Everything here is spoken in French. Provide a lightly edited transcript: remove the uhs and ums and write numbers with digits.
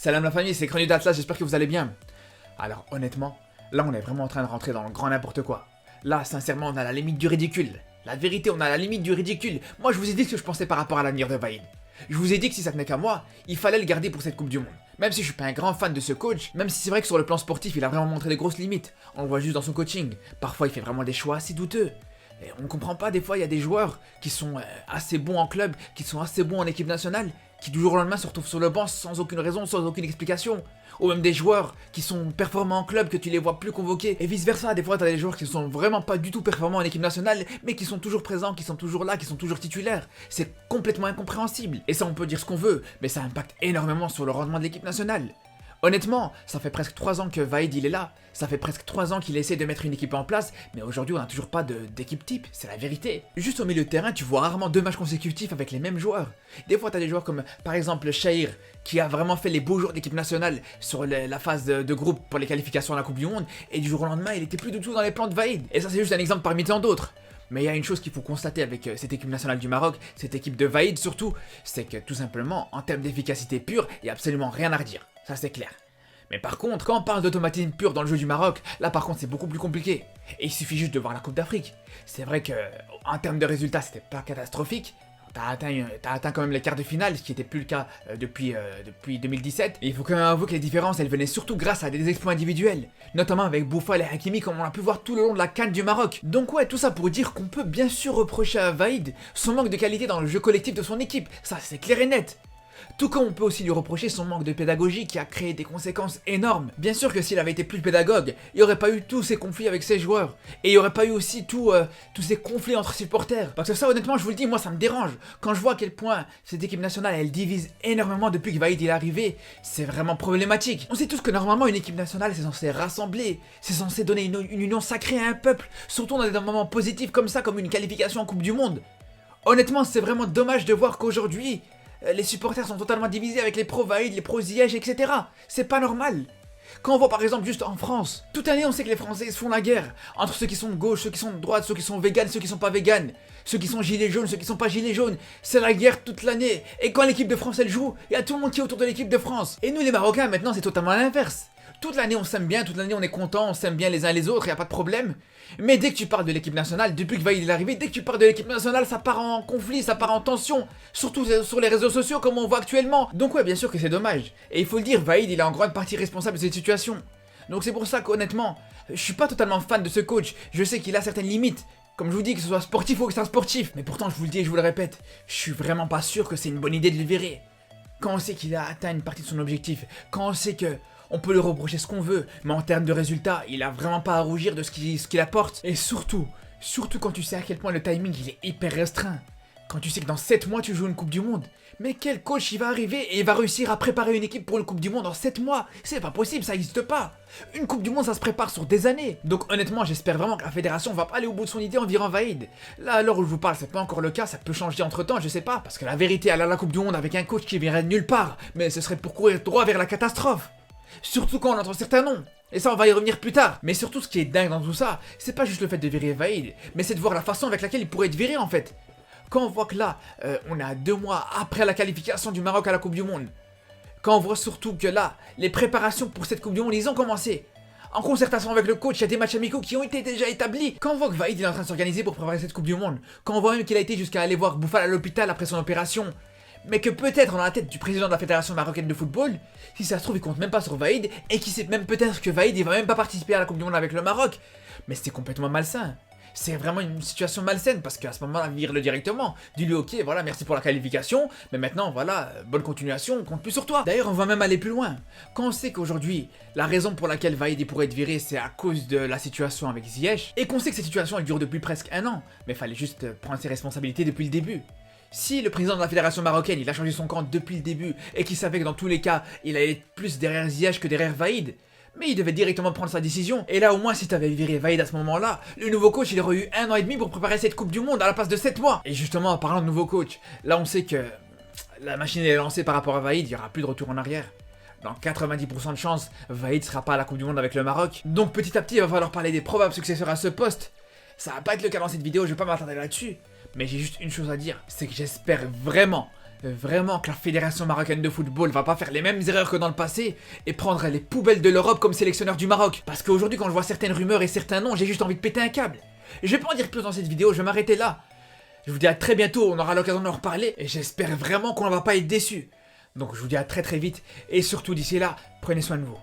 Salam la famille, c'est Cranu d'Atlas, j'espère que vous allez bien. Alors honnêtement, là on est vraiment en train de rentrer dans le grand n'importe quoi. Là sincèrement on a la limite du ridicule. La vérité, on a la limite du ridicule. Moi je vous ai dit ce que je pensais par rapport à l'avenir de Vaïd. Je vous ai dit que si ça tenait qu'à moi, il fallait le garder pour cette Coupe du Monde. Même si je suis pas un grand fan de ce coach, même si c'est vrai que sur le plan sportif il a vraiment montré des grosses limites. On le voit juste dans son coaching. Parfois il fait vraiment des choix assez douteux. Et on comprend pas, des fois il y a des joueurs qui sont assez bons en club, qui sont assez bons en équipe nationale, qui du jour au lendemain se retrouvent sur le banc sans aucune raison, sans aucune explication. Ou même des joueurs qui sont performants en club, que tu les vois plus convoqués, et vice versa. Des fois t'as des joueurs qui sont vraiment pas du tout performants en équipe nationale, mais qui sont toujours présents, qui sont toujours là, qui sont toujours titulaires. C'est complètement incompréhensible. Et ça on peut dire ce qu'on veut, mais ça impacte énormément sur le rendement de l'équipe nationale. Honnêtement, ça fait presque 3 ans que Vaïd il est là, ça fait presque 3 ans qu'il essaie de mettre une équipe en place, mais aujourd'hui on n'a toujours pas d'équipe type, c'est la vérité. Juste au milieu de terrain, tu vois rarement 2 matchs consécutifs avec les mêmes joueurs. Des fois t'as des joueurs comme par exemple Shahir, qui a vraiment fait les beaux jours d'équipe nationale sur la phase de groupe pour les qualifications à la Coupe du Monde, et du jour au lendemain il était plus du tout dans les plans de Vaïd. Et ça c'est juste un exemple parmi tant d'autres. Mais il y a une chose qu'il faut constater avec cette équipe nationale du Maroc, cette équipe de Vaïd surtout, c'est que tout simplement, en termes d'efficacité pure, il n'y a absolument rien à redire. Ça c'est clair. Mais par contre, quand on parle d'automatisme pur dans le jeu du Maroc, là par contre c'est beaucoup plus compliqué. Et il suffit juste de voir la Coupe d'Afrique. C'est vrai que en termes de résultats c'était pas catastrophique. T'as atteint quand même les quarts de finale, ce qui n'était plus le cas depuis 2017. Et il faut quand même avouer que les différences elles venaient surtout grâce à des exploits individuels. Notamment avec Bouffal et Hakimi comme on l'a pu voir tout le long de la CAN du Maroc. Donc ouais, tout ça pour dire qu'on peut bien sûr reprocher à Vaïd son manque de qualité dans le jeu collectif de son équipe. Ça c'est clair et net. Tout comme on peut aussi lui reprocher son manque de pédagogie qui a créé des conséquences énormes. Bien sûr que s'il avait été plus pédagogue, il n'y aurait pas eu tous ces conflits avec ses joueurs. Et il n'y aurait pas eu aussi tous ces conflits entre supporters. Parce que ça honnêtement je vous le dis, moi ça me dérange. Quand je vois à quel point cette équipe nationale elle divise énormément depuis que Vaïd est arrivé, c'est vraiment problématique. On sait tous que normalement une équipe nationale c'est censé rassembler, c'est censé donner une union sacrée à un peuple. Surtout dans des moments positifs comme ça, comme une qualification en Coupe du Monde. Honnêtement c'est vraiment dommage de voir qu'aujourd'hui les supporters sont totalement divisés avec les pro-Vaïd, les pro-Ziyech, etc. C'est pas normal. Quand on voit par exemple juste en France, toute l'année on sait que les Français se font la guerre entre ceux qui sont de gauche, ceux qui sont de droite, ceux qui sont véganes, ceux qui sont pas véganes, ceux qui sont gilets jaunes, ceux qui sont pas gilets jaunes. C'est la guerre toute l'année. Et quand l'équipe de France elle joue, il y a tout le monde qui est autour de l'équipe de France. Et nous les Marocains maintenant c'est totalement l'inverse. Toute l'année on s'aime bien, toute l'année on est content, on s'aime bien les uns les autres, y a pas de problème. Mais dès que tu parles de l'équipe nationale, depuis que Vaïd est arrivé, dès que tu parles de l'équipe nationale, ça part en conflit, ça part en tension. Surtout sur les réseaux sociaux comme on voit actuellement. Donc ouais, bien sûr que c'est dommage. Et il faut le dire, Vaïd il est en grande partie responsable de cette situation. Donc c'est pour ça qu'honnêtement, je suis pas totalement fan de ce coach. Je sais qu'il a certaines limites. Comme je vous dis, que ce soit sportif ou extra-sportif. Mais pourtant, je vous le dis et je vous le répète, je suis vraiment pas sûr que c'est une bonne idée de le virer. Quand on sait qu'il a atteint une partie de son objectif, quand on sait que on peut lui reprocher ce qu'on veut, mais en termes de résultats, il a vraiment pas à rougir de ce qu'il apporte. Et surtout quand tu sais à quel point le timing il est hyper restreint. Quand tu sais que dans 7 mois tu joues une Coupe du Monde. Mais quel coach il va arriver et il va réussir à préparer une équipe pour une Coupe du Monde en 7 mois? C'est pas possible, ça existe pas. Une Coupe du Monde ça se prépare sur des années. Donc honnêtement j'espère vraiment que la fédération va pas aller au bout de son idée en virant Vaïd. Là à l'heure où je vous parle c'est pas encore le cas, ça peut changer entre temps, je sais pas. Parce que la vérité elle a la Coupe du Monde avec un coach qui viendrait de nulle part. Mais ce serait pour courir droit vers la catastrophe. Surtout quand on entend certains noms. Et ça on va y revenir plus tard. Mais surtout ce qui est dingue dans tout ça, c'est pas juste le fait de virer Vaïd, mais c'est de voir la façon avec laquelle il pourrait être viré en fait. Quand on voit que là, on est à 2 mois après la qualification du Maroc à la Coupe du Monde. Quand on voit surtout que là, les préparations pour cette Coupe du Monde, ils ont commencé. En concertation avec le coach, il y a des matchs amicaux qui ont été déjà établis. Quand on voit que Vaïd il est en train de s'organiser pour préparer cette Coupe du Monde, quand on voit même qu'il a été jusqu'à aller voir Bouffal à l'hôpital après son opération, mais que peut-être dans la tête du président de la Fédération Marocaine de Football, si ça se trouve il compte même pas sur Vaïd, et qu'il sait même peut-être que Vaïd il va même pas participer à la Coupe du Monde avec le Maroc. Mais c'est complètement malsain. C'est vraiment une situation malsaine parce qu'à ce moment-là, vire-le directement. Dis-lui ok, voilà, merci pour la qualification, mais maintenant, voilà, bonne continuation, on compte plus sur toi. D'ailleurs, on va même aller plus loin. Quand on sait qu'aujourd'hui, la raison pour laquelle Vaïd pourrait être viré, c'est à cause de la situation avec Ziyech, et qu'on sait que cette situation elle dure depuis presque 1 an, mais fallait juste prendre ses responsabilités depuis le début. Si le président de la fédération marocaine il a changé son camp depuis le début et qu'il savait que dans tous les cas il allait être plus derrière Ziyech que derrière Vaïd, mais il devait directement prendre sa décision. Et là au moins si t'avais viré Vaïd à ce moment là, le nouveau coach il aurait eu 1 an et demi pour préparer cette Coupe du Monde à la place de 7 mois. Et justement en parlant de nouveau coach, là on sait que la machine est lancée par rapport à Vaïd, il n'y aura plus de retour en arrière. Dans 90% de chances, Vaïd sera pas à la Coupe du Monde avec le Maroc. Donc petit à petit il va falloir parler des probables successeurs à ce poste. Ça va pas être le cas dans cette vidéo, je vais pas m'attarder là-dessus. Mais j'ai juste une chose à dire, c'est que j'espère vraiment Vraiment que la Fédération marocaine de football va pas faire les mêmes erreurs que dans le passé et prendre les poubelles de l'Europe comme sélectionneur du Maroc. Parce qu'aujourd'hui, quand je vois certaines rumeurs et certains noms, j'ai juste envie de péter un câble. Et je vais pas en dire plus dans cette vidéo, je vais m'arrêter là. Je vous dis à très bientôt, on aura l'occasion d'en reparler et j'espère vraiment qu'on ne va pas être déçus. Donc je vous dis à très vite et surtout d'ici là, prenez soin de vous.